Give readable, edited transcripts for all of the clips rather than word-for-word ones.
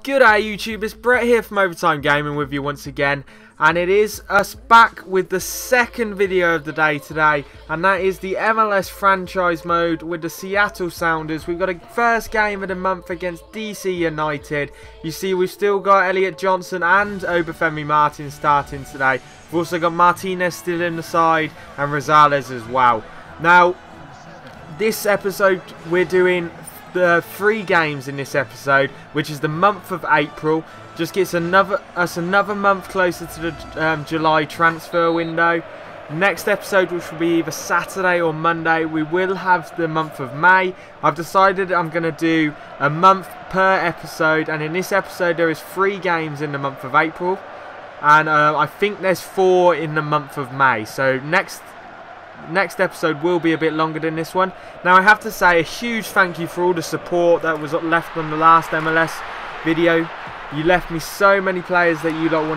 G'day YouTube, it's Brett here from Overtime Gaming with you once again, and it is us back with the second video of the day today, and that is the MLS franchise mode with the Seattle Sounders. We've got a first game of the month against DC United. You see, we've still got Elliot Johnson and Obafemi Martin starting today. We've also got Martinez still in the side and Rosales as well. Now, this episode we're doing the 3 games in this episode, which is the month of April. Just gets us another month closer to the July transfer window. Next episode, which will be either Saturday or Monday, we will have the month of May. I've decided I'm going to do a month per episode, and in this episode there is 3 games in the month of April, and I think there's 4 in the month of May. So next episode will be a bit longer than this one. Now, I have to say a huge thank you for all the support that was left on the last MLS video. You left me so many players that you lot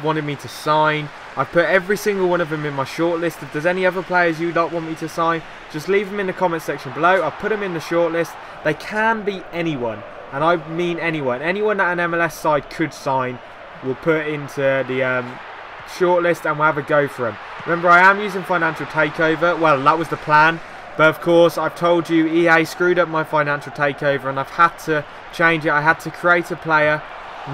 wanted me to sign. I've put every single one of them in my shortlist. If there's any other players you lot want me to sign, just leave them in the comment section below. I'll put them in the shortlist. They can be anyone, and I mean anyone. Anyone that an MLS side could sign, we'll put into the shortlist and we'll have a go for them. Remember, I am using Financial Takeover. Well, that was the plan, but of course I've told you EA screwed up my Financial Takeover and I've had to change it. I had to create a player.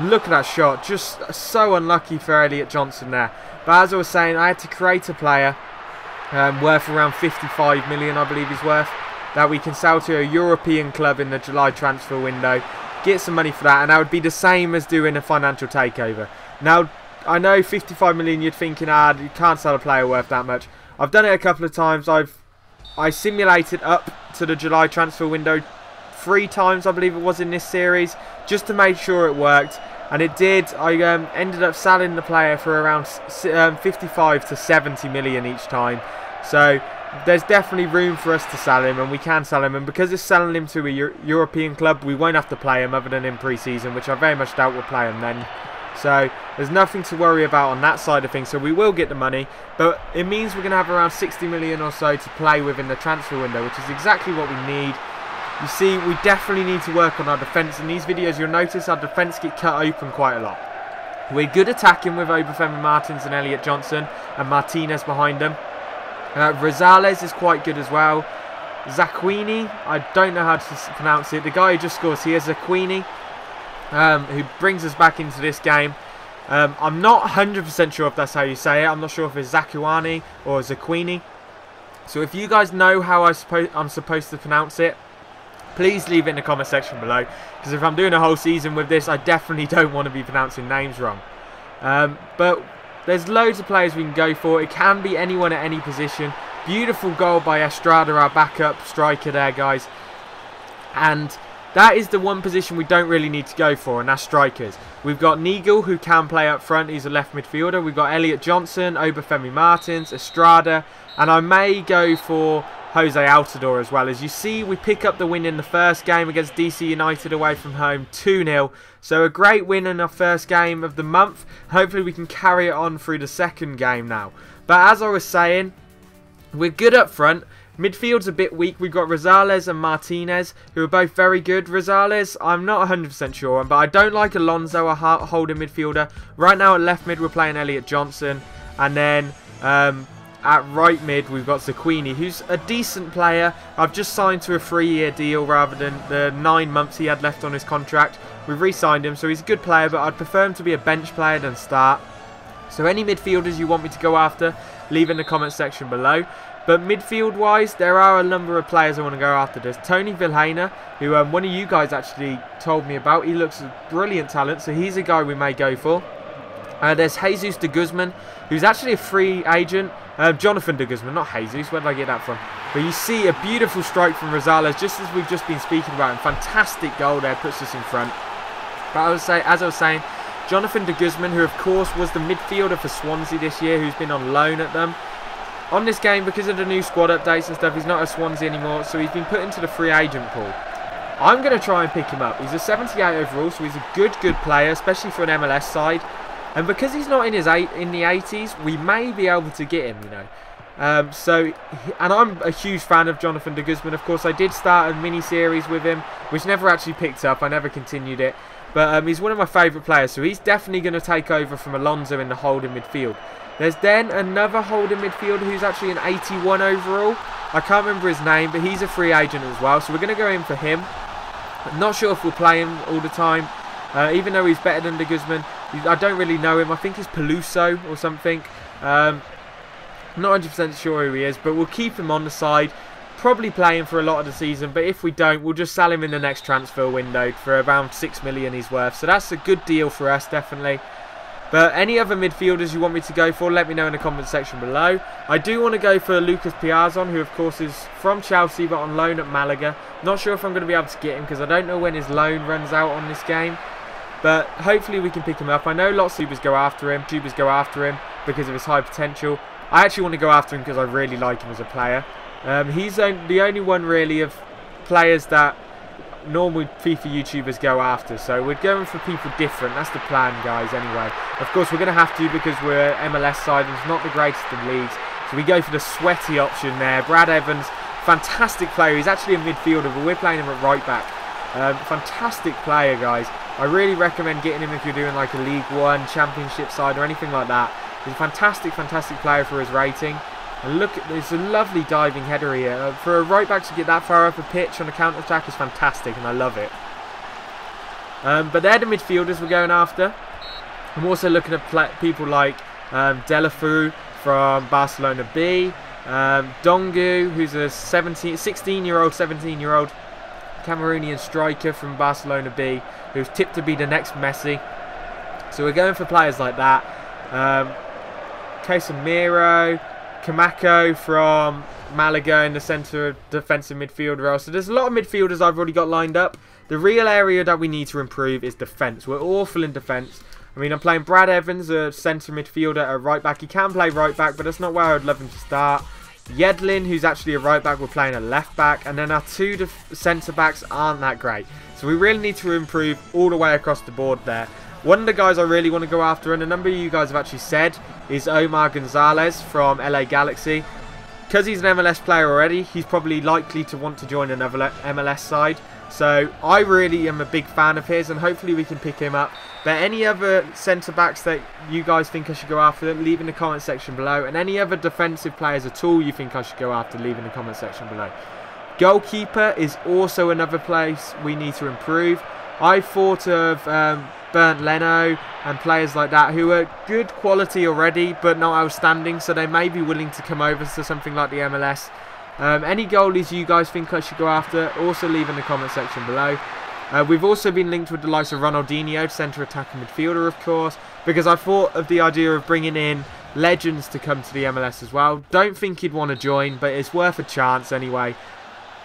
Look at that shot, just so unlucky for Elliot Johnson there. But as I was saying, I had to create a player worth around 55 million, I believe he's worth, that we can sell to a European club in the July transfer window, get some money for that, and that would be the same as doing a Financial Takeover. Now, I know 55 million, you're thinking, you can't sell a player worth that much. I've done it a couple of times. I simulated up to the July transfer window 3 times, I believe it was, in this series, just to make sure it worked. And it did. I ended up selling the player for around 55 to 70 million each time. So there's definitely room for us to sell him, and we can sell him. And because it's selling him to a European club, we won't have to play him other than in pre-season, which I very much doubt we'll play him then. So there's nothing to worry about on that side of things. So we will get the money, but it means we're going to have around 60 million or so to play with in the transfer window, which is exactly what we need. You see, we definitely need to work on our defence. In these videos, you'll notice our defence get cut open quite a lot. We're good attacking with Obafemi Martins and Elliot Johnson and Martinez behind them. Rosales is quite good as well. Zaquini, I don't know how to pronounce it. The guy who just scores here, Zaquini, who brings us back into this game. I'm not 100% sure if that's how you say it. I'm not sure if it's Zakuani or Zaquini. So if you guys know how I'm supposed to pronounce it, please leave it in the comment section below. Because if I'm doing a whole season with this, I definitely don't want to be pronouncing names wrong. But there's loads of players we can go for. It can be anyone at any position. Beautiful goal by Estrada, our backup striker there, guys. And that is the one position we don't really need to go for, and that's strikers. We've got Nigel, who can play up front. He's a left midfielder. We've got Elliot Johnson, Obafemi Martins, Estrada, and I may go for Jose Altidore as well. As you see, we pick up the win in the first game against DC United away from home, 2-0. So a great win in our first game of the month. Hopefully we can carry it on through the second game now. But as I was saying, we're good up front. Midfield's a bit weak. We've got Rosales and Martinez, who are both very good. Rosales, I'm not 100% sure on, but I don't like Alonso, a holding midfielder. Right now at left mid, we're playing Elliot Johnson. And then at right mid, we've got Zaquini, who's a decent player. I've just signed to a 3-year deal rather than the 9 months he had left on his contract. We've re-signed him, so he's a good player, but I'd prefer him to be a bench player than start. So any midfielders you want me to go after, leave in the comment section below. But midfield-wise, there are a number of players I want to go after. There's Tony Vilhena, who one of you guys actually told me about. He looks a brilliant talent, so he's a guy we may go for. There's Jesus de Guzman, who's actually a free agent. Jonathan de Guzman, not Jesus. Where did I get that from? But you see a beautiful strike from Rosales, just as we've just been speaking about him. Fantastic goal there, puts us in front. But as I was saying, Jonathan de Guzman, who of course was the midfielder for Swansea this year, who's been on loan at them. On this game, because of the new squad updates and stuff, he's not at Swansea anymore, so he's been put into the free agent pool. I'm going to try and pick him up. He's a 78 overall, so he's a good player, especially for an MLS side. And because he's not in the 80s, we may be able to get him, you know. And I'm a huge fan of Jonathan de Guzman. Of course, I did start a mini-series with him, which never actually picked up. I never continued it. But he's one of my favourite players, so he's definitely going to take over from Alonso in the holding midfield. There's then another holding midfielder who's actually an 81 overall. I can't remember his name, but he's a free agent as well, so we're going to go in for him. I'm not sure if we'll play him all the time, even though he's better than de Guzman. I don't really know him. I think he's Peluso or something. Not 100% sure who he is, but we'll keep him on the side. Probably play him for a lot of the season, but if we don't, we'll just sell him in the next transfer window for around 6 million he's worth. So that's a good deal for us, definitely. But any other midfielders you want me to go for, let me know in the comment section below. I do want to go for Lucas Piazon, who of course is from Chelsea but on loan at Malaga. Not sure if I'm going to be able to get him because I don't know when his loan runs out on this game. But hopefully we can pick him up. I know lots of YouTubers go after him because of his high potential. I actually want to go after him because I really like him as a player. He's the only one really of players that normal FIFA YouTubers go after. So we're going for people different. That's the plan, guys, anyway. Of course, we're going to have to because we're MLS side and it's not the greatest of leagues. So we go for the sweaty option there. Brad Evans, fantastic player. He's actually a midfielder, but we're playing him at right back. Fantastic player, guys. I really recommend getting him if you're doing like a League One, Championship side or anything like that. He's a fantastic player for his rating. And look, there's a lovely diving header here. For a right back to get that far up a pitch on a counter-attack is fantastic, and I love it. But they're the midfielders we're going after. I'm also looking at people like Delafu from Barcelona B, Dongu, who's a 16-year-old, 17-year-old Cameroonian striker from Barcelona B, who's tipped to be the next Messi. So we're going for players like that. Casemiro, Kamako from Malaga in the centre of defensive midfield role. So there's a lot of midfielders I've already got lined up. The real area that we need to improve is defence. We're awful in defence. I mean, I'm playing Brad Evans, a centre midfielder, at right back. He can play right back, but that's not where I'd love him to start. Yedlin, who's actually a right back, we're playing a left back. And then our two centre backs aren't that great. So we really need to improve all the way across the board there. One of the guys I really want to go after, and a number of you guys have actually said, is Omar Gonzalez from LA Galaxy. Because he's an MLS player already, he's probably likely to want to join another MLS side. So I really am a big fan of his, and hopefully we can pick him up. But any other centre-backs that you guys think I should go after, leave in the comment section below. And any other defensive players at all you think I should go after, leave in the comment section below. Goalkeeper is also another place we need to improve. I thought of Bernd Leno and players like that who are good quality already but not outstanding, so they may be willing to come over to something like the MLS. Any goalies you guys think I should go after, also leave in the comment section below. We've also been linked with the likes of Ronaldinho, centre attacking midfielder, of course, because I thought of the idea of bringing in legends to come to the MLS as well. Don't think he'd want to join, but it's worth a chance anyway.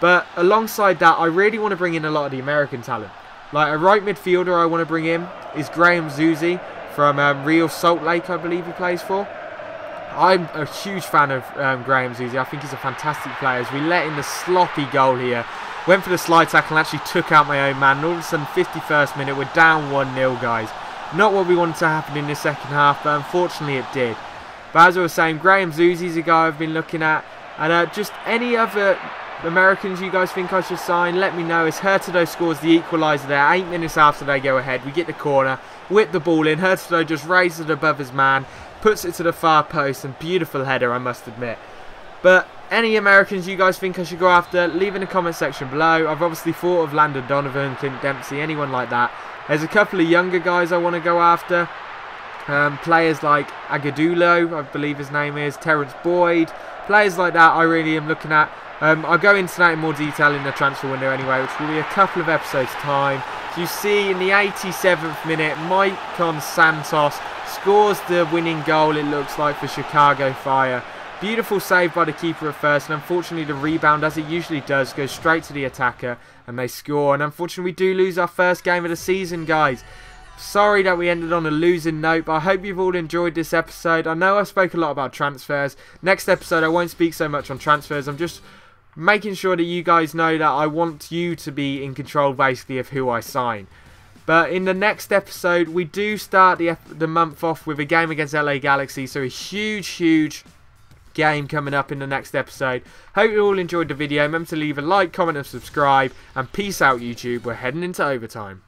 But alongside that, I really want to bring in a lot of the American talent. Like a right midfielder I want to bring in is Graham Zusi from Real Salt Lake, I believe he plays for. I'm a huge fan of Graham Zusi. I think he's a fantastic player. As we let in the sloppy goal here. Went for the slide tackle and actually took out my own man. And all of a sudden, 51st minute, we're down 1-0, guys. Not what we wanted to happen in the second half, but unfortunately it did. But as I was saying, Graham Zusi's a guy I've been looking at. And just any other Americans you guys think I should sign, let me know. As Hurtado scores the equaliser there, 8 minutes after they go ahead, we get the corner, whip the ball in, Hurtado just raises it above his man, puts it to the far post, and beautiful header, I must admit. But any Americans you guys think I should go after, leave in the comment section below. I've obviously thought of Landon Donovan, Clint Dempsey, anyone like that. There's a couple of younger guys I want to go after. Players like Agadulo, I believe his name is, Terrence Boyd. Players like that I really am looking at. I'll go into that in more detail in the transfer window anyway, which will be a couple of episodes time. So you see in the 87th minute, Maicon Santos scores the winning goal, it looks like, for Chicago Fire. Beautiful save by the keeper at first, and unfortunately the rebound, as it usually does, goes straight to the attacker, and they score. And unfortunately we do lose our first game of the season, guys. Sorry that we ended on a losing note, but I hope you've all enjoyed this episode. I know I spoke a lot about transfers. Next episode I won't speak so much on transfers. I'm just making sure that you guys know that I want you to be in control basically of who I sign. But in the next episode we do start the month off with a game against LA Galaxy, so a huge game coming up in the next episode. Hope you all enjoyed the video. Remember to leave a like, comment and subscribe. And peace out, YouTube. We're heading into overtime.